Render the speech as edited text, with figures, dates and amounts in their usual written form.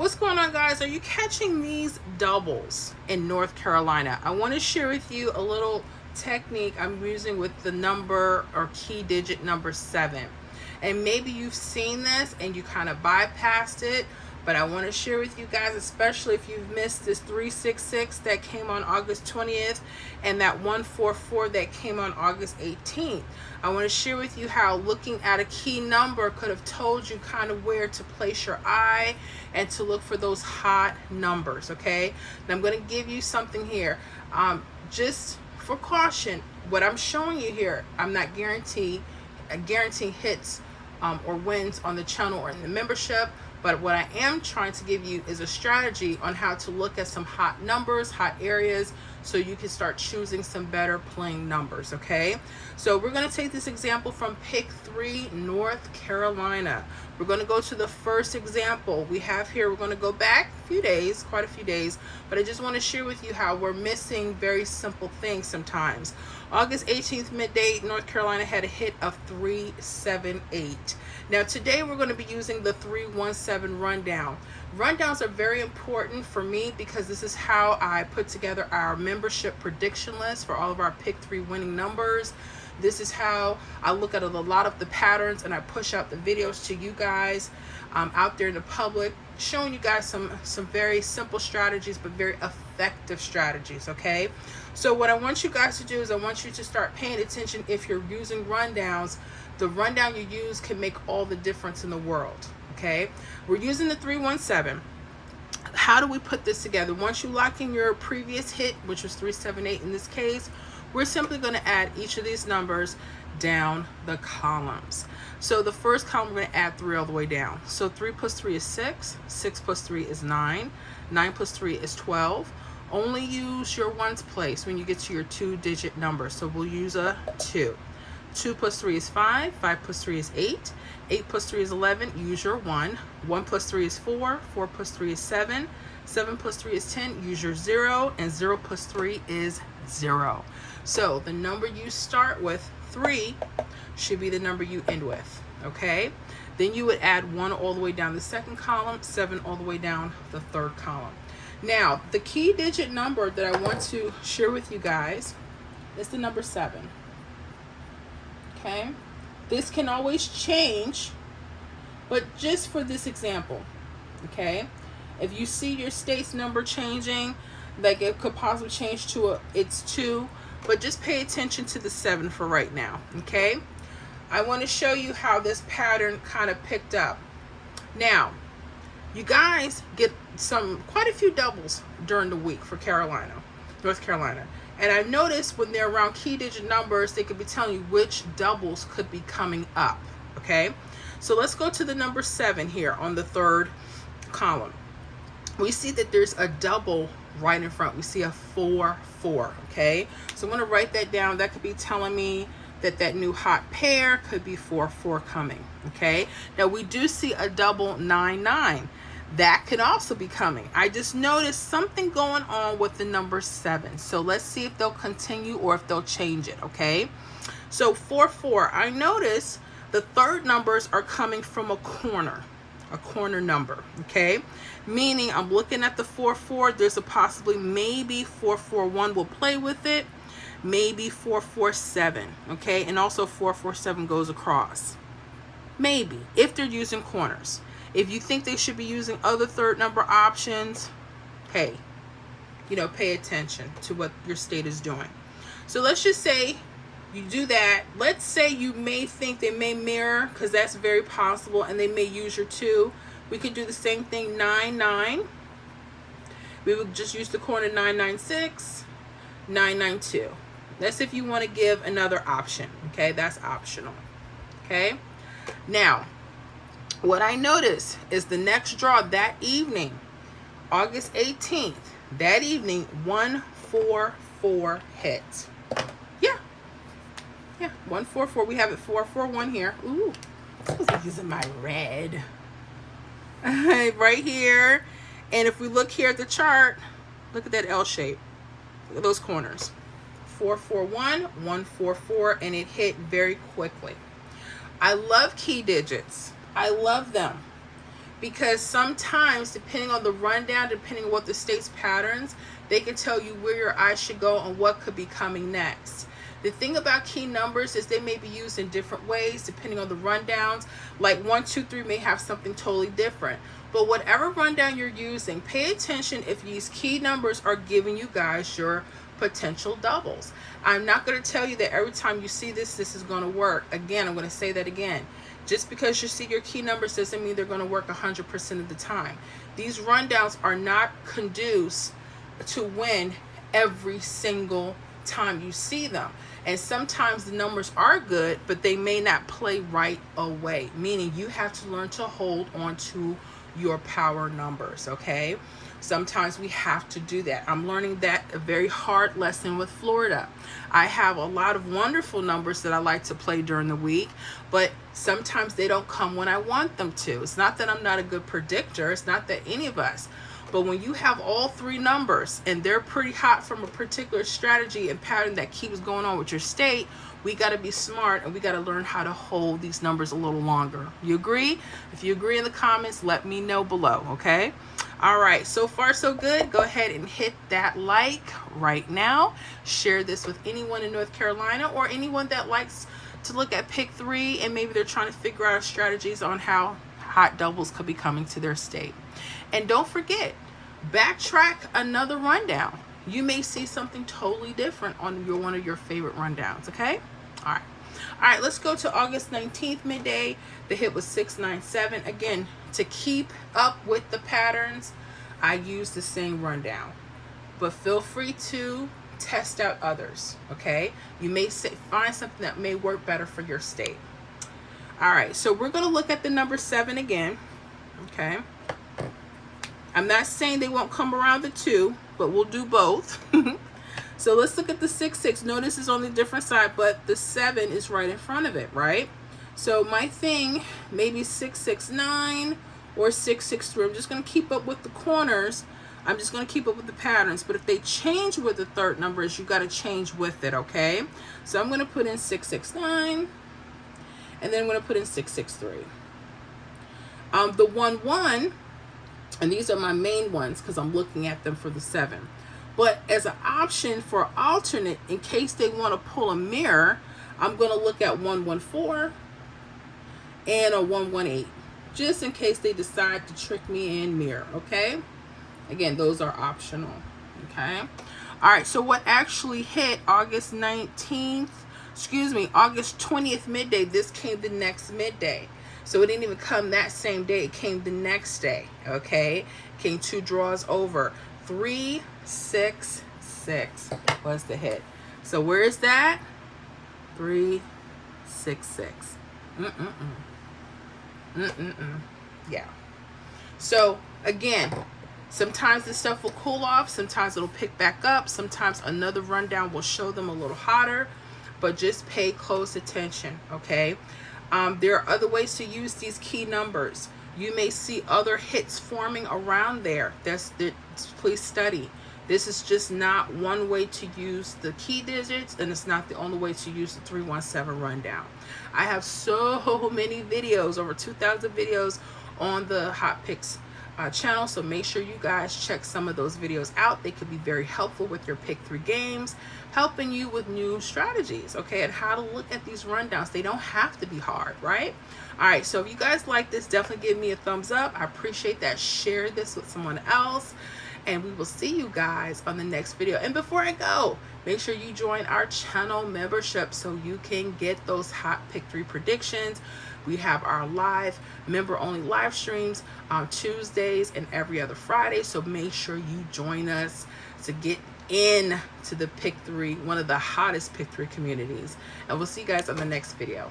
What's going on, guys? Are you catching these doubles in North Carolina? I want to share with you a little technique I'm using with the number or key digit number 7. And maybe you've seen this and you kind of bypassed it, but I want to share with you guys, especially if you've missed this 366 that came on August 20th and that 144 that came on August 18th. I want to share with you how looking at a key number could have told you kind of where to place your eye and to look for those hot numbers, okay? And I'm going to give you something here. Just for caution, what I'm showing you here, I'm not guaranteeing hits or wins on the channel or in the membership. But what I am trying to give you is a strategy on how to look at some hot numbers, hot areas, so you can start choosing some better playing numbers, okay? So we're going to take this example from Pick 3, North Carolina. We're going to go to the first example we have here. We're going to go back a few days, quite a few days, but I just want to share with you how we're missing very simple things sometimes. August 18th, midday, North Carolina had a hit of 378. Now today we're going to be using the 317 rundown. Rundowns are very important for me because this is how I put together our membership prediction list for all of our Pick 3 winning numbers. This is how I look at a lot of the patterns and I push out the videos to you guys out there in the public, showing you guys some very simple strategies but very effective strategies, okay? So what I want you guys to do is I want you to start paying attention. If you're using rundowns, the rundown you use can make all the difference in the world, okay? We're using the 317. How do we put this together? Once you lock in your previous hit, which was 378 in this case, we're simply going to add each of these numbers down the columns. So the first column, we're going to add 3 all the way down. So 3 plus 3 is 6. 6 plus 3 is 9. 9 plus 3 is 12. Only use your ones place when you get to your 2-digit number. So we'll use a 2. 2 plus 3 is 5. 5 plus 3 is 8. 8 plus 3 is 11. Use your 1. 1 plus 3 is 4. 4 plus 3 is 7. 7 plus 3 is 10. Use your 0. And 0 plus 3 is 0. So the number you start with, 3, should be the number you end with, okay? Then you would add 1 all the way down the second column, 7 all the way down the third column. Now, the key digit number that I want to share with you guys is the number 7, okay? This can always change, but just for this example, okay? If you see your state's number changing, like it could possibly change to it's 2, but just pay attention to the 7 for right now, okay? I want to show you how this pattern kind of picked up. Now, you guys get quite a few doubles during the week for North Carolina. And I've noticed when they're around key digit numbers, they could be telling you which doubles could be coming up, okay? So let's go to the number 7 here on the third column. We see that there's a double right in front. We see a 4, 4, okay? So I'm going to write that down. That could be telling me that that new hot pair could be 4, 4 coming, okay? Now we do see a double 9, 9. That could also be coming. I just noticed something going on with the number 7. So let's see if they'll continue or if they'll change it, okay? So 4, 4. I notice the third numbers are coming from a corner number, okay? Meaning I'm looking at the 4, 4. There's a possibly maybe 4, 4, 1 will play with it. Maybe 4, 4, 7, okay? And also 4, 4, 7 goes across. Maybe, if they're using corners. If you think they should be using other third number options, hey, pay attention to what your state is doing. So let's just say you do that. Let's say you may think they may mirror, because that's very possible, and they may use your 2. We could do the same thing, 9, 9. We would just use the corner 9, 9, 6, 9, 9, 2. That's if you want to give another option, okay? That's optional, okay? Now, what I noticed is the next draw that evening, August 18th, that evening, 144 hit. Yeah, 144. We have it 441 here. Ooh, I was using my red right here. And if we look here at the chart, look at that L shape. Look at those corners. 441, 144, and it hit very quickly. I love key digits. I love them because sometimes, depending on the rundown, depending on what the state's patterns, they can tell you where your eyes should go and what could be coming next. The thing about key numbers is they may be used in different ways depending on the rundowns. Like 1, 2, 3 may have something totally different. But whatever rundown you're using, pay attention if these key numbers are giving you guys your potential doubles. I'm not going to tell you that every time you see this is going to work. Again, I'm going to say that again. Just because you see your key numbers doesn't mean they're going to work 100% of the time. These rundowns are not conducive to win every single time you see them. And sometimes the numbers are good, but they may not play right away, meaning you have to learn to hold on to your power numbers, okay? Sometimes we have to do that. I'm learning that a very hard lesson with Florida. I have a lot of wonderful numbers that I like to play during the week, but sometimes they don't come when I want them to. It's not that I'm not a good predictor. It's not that any of us. But when you have all three numbers and they're pretty hot from a particular strategy and pattern that keeps going on with your state, we got to be smart and we got to learn how to hold these numbers a little longer. You agree? If you agree in the comments, let me know below, okay? All right, so far so good. Go ahead and hit that like right now. Share this with anyone in North Carolina or anyone that likes to look at Pick 3 and maybe they're trying to figure out strategies on how hot doubles could be coming to their state. And don't forget, backtrack another rundown. You may see something totally different on one of your favorite rundowns, okay? All right, let's go to August 19th midday. The hit was 697. Again, to keep up with the patterns, I use the same rundown. But feel free to test out others, okay? You may find something that may work better for your state. All right, so we're going to look at the number 7 again, okay? I'm not saying they won't come around the 2, but we'll do both. So let's look at the 6-6. Notice it's on the different side, but the 7 is right in front of it, right? So my thing, maybe 669 or 663. I'm just going to keep up with the corners. I'm just going to keep up with the patterns. But if they change with the third numbers, you got to change with it, okay? So I'm going to put in 669, and then I'm going to put in 663. The 1-1, and these are my main ones because I'm looking at them for the 7. But as an option for alternate, in case they want to pull a mirror, I'm going to look at 114 and a 118, just in case they decide to trick me in mirror, okay? Again, those are optional, okay? All right, so what actually hit August 20th midday, this came the next midday. So it didn't even come that same day, it came the next day, okay? Came 2 draws over. 366 was the hit. So where is that? 366. Yeah. So again, sometimes this stuff will cool off, sometimes it'll pick back up, sometimes another rundown will show them a little hotter, but just pay close attention, okay? There are other ways to use these key numbers. You may see other hits forming around there. Please study. This is just not one way to use the key digits, and it's not the only way to use the 317 rundown. I have so many videos, over 2,000 videos on the Hot Picks channel, so make sure you guys check some of those videos out. They could be very helpful with your Pick 3 games, helping you with new strategies, okay, and how to look at these rundowns. They don't have to be hard, right? All right, so if you guys like this, definitely give me a thumbs up. I appreciate that. Share this with someone else, and we will see you guys on the next video. And before I go, make sure you join our channel membership so you can get those hot Pick 3 predictions. We have our live member-only live streams on Tuesdays and every other Friday, so make sure you join us to get in to the Pick 3, one of the hottest Pick 3 communities. And we'll see you guys on the next video.